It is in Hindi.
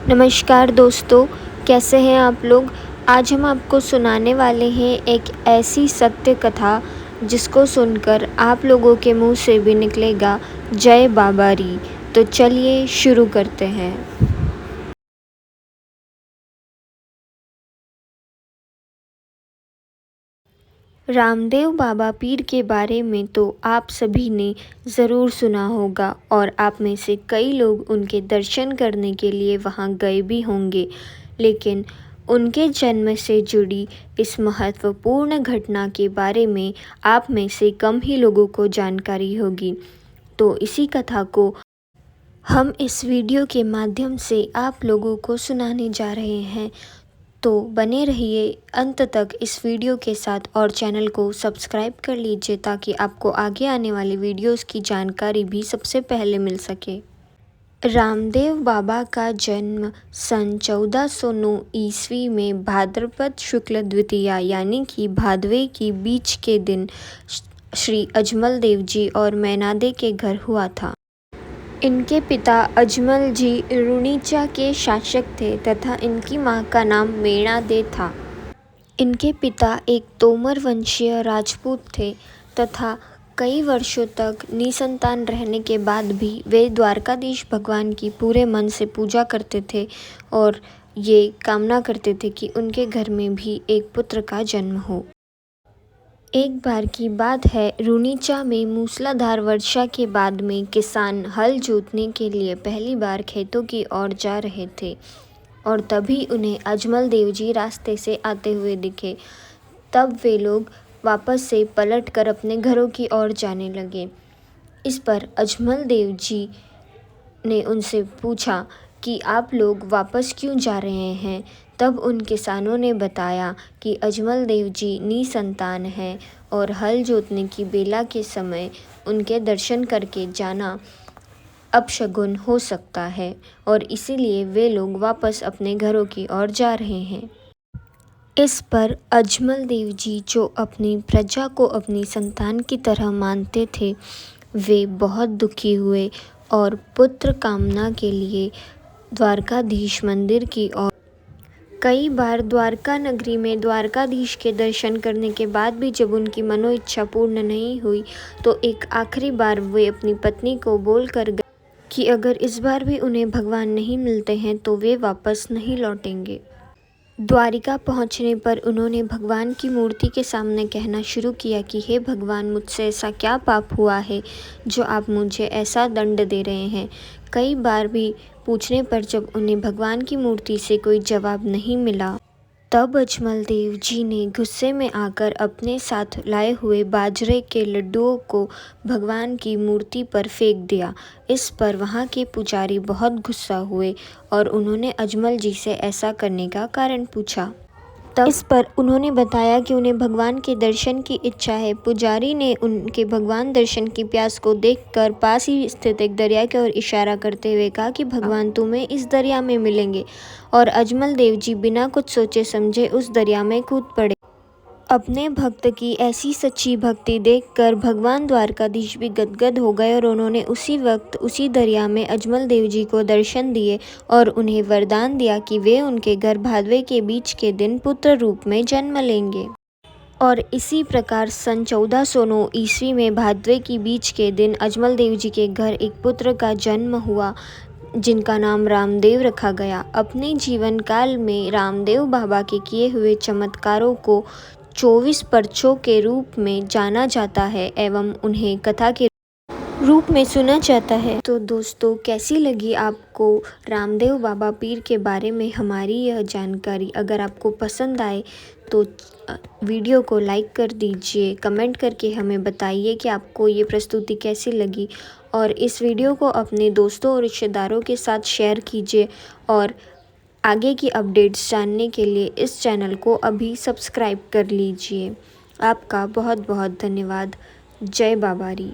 नमस्कार दोस्तों, कैसे हैं आप लोग। आज हम आपको सुनाने वाले हैं एक ऐसी सत्य कथा जिसको सुनकर आप लोगों के मुंह से भी निकलेगा जय बाबारी। तो चलिए शुरू करते हैं। रामदेव बाबा पीर के बारे में तो आप सभी ने ज़रूर सुना होगा और आप में से कई लोग उनके दर्शन करने के लिए वहां गए भी होंगे, लेकिन उनके जन्म से जुड़ी इस महत्वपूर्ण घटना के बारे में आप में से कम ही लोगों को जानकारी होगी। तो इसी कथा को हम इस वीडियो के माध्यम से आप लोगों को सुनाने जा रहे हैं। तो बने रहिए अंत तक इस वीडियो के साथ और चैनल को सब्सक्राइब कर लीजिए ताकि आपको आगे आने वाली वीडियोस की जानकारी भी सबसे पहले मिल सके। रामदेव बाबा का जन्म सन 1409 ईस्वी में भाद्रपद शुक्ल द्वितीया यानी कि भादवे की बीच के दिन श्री अजमल देव जी और मैनादे के घर हुआ था। इनके पिता अजमल जी रुणीचा के शासक थे तथा इनकी मां का नाम मेणादे था। इनके पिता एक तोमर वंशीय राजपूत थे तथा कई वर्षों तक निसंतान रहने के बाद भी वे द्वारकाधीश भगवान की पूरे मन से पूजा करते थे और ये कामना करते थे कि उनके घर में भी एक पुत्र का जन्म हो। एक बार की बात है, रुणीचा में मूसलाधार वर्षा के बाद में किसान हल जोतने के लिए पहली बार खेतों की ओर जा रहे थे और तभी उन्हें अजमल देव जी रास्ते से आते हुए दिखे। तब वे लोग वापस से पलटकर अपने घरों की ओर जाने लगे। इस पर अजमल देव जी ने उनसे पूछा कि आप लोग वापस क्यों जा रहे हैं। तब उन किसानों ने बताया कि अजमल देव जी निसंतान हैं और हल जोतने की बेला के समय उनके दर्शन करके जाना अपशगुन हो सकता है और इसीलिए वे लोग वापस अपने घरों की ओर जा रहे हैं। इस पर अजमल देव जी, जो अपनी प्रजा को अपनी संतान की तरह मानते थे, वे बहुत दुखी हुए और पुत्र कामना के लिए द्वारकाधीश मंदिर की ओर कई बार द्वारका नगरी में द्वारकाधीश के दर्शन करने के बाद भी जब उनकी मनोइच्छा पूर्ण नहीं हुई तो एक आखिरी बार वे अपनी पत्नी को बोल कर गए कि अगर इस बार भी उन्हें भगवान नहीं मिलते हैं तो वे वापस नहीं लौटेंगे। द्वारिका पहुंचने पर उन्होंने भगवान की मूर्ति के सामने कहना शुरू किया कि हे भगवान, मुझसे ऐसा क्या पाप हुआ है जो आप मुझे ऐसा दंड दे रहे हैं। कई बार भी पूछने पर जब उन्हें भगवान की मूर्ति से कोई जवाब नहीं मिला, तब अजमल देव जी ने गुस्से में आकर अपने साथ लाए हुए बाजरे के लड्डुओं को भगवान की मूर्ति पर फेंक दिया। इस पर वहाँ के पुजारी बहुत गुस्सा हुए और उन्होंने अजमल जी से ऐसा करने का कारण पूछा। तब इस पर उन्होंने बताया कि उन्हें भगवान के दर्शन की इच्छा है। पुजारी ने उनके भगवान दर्शन की प्यास को देखकर पास ही स्थित एक दरिया की ओर इशारा करते हुए कहा कि भगवान तुम्हें इस दरिया में मिलेंगे और अजमल देव जी बिना कुछ सोचे समझे उस दरिया में कूद पड़े। अपने भक्त की ऐसी सच्ची भक्ति देखकर भगवान द्वारकाधीश भी गदगद हो गए और उन्होंने उसी वक्त उसी दरिया में अजमल देव जी को दर्शन दिए और उन्हें वरदान दिया कि वे उनके घर भादवे के बीच के दिन पुत्र रूप में जन्म लेंगे। और इसी प्रकार सन 1409 ईस्वी में भादवे की बीच के दिन अजमल देव जी के घर एक पुत्र का जन्म हुआ जिनका नाम रामदेव रखा गया। अपने जीवन काल में रामदेव बाबा के किए हुए चमत्कारों को 24 पर्चों के रूप में जाना जाता है एवं उन्हें कथा के रूप में सुना जाता है। तो दोस्तों, कैसी लगी आपको रामदेव बाबा पीर के बारे में हमारी यह जानकारी। अगर आपको पसंद आए तो वीडियो को लाइक कर दीजिए, कमेंट करके हमें बताइए कि आपको ये प्रस्तुति कैसी लगी और इस वीडियो को अपने दोस्तों और रिश्तेदारों के साथ शेयर कीजिए और आगे की अपडेट्स जानने के लिए इस चैनल को अभी सब्सक्राइब कर लीजिए। आपका बहुत बहुत धन्यवाद। जय बाबारी।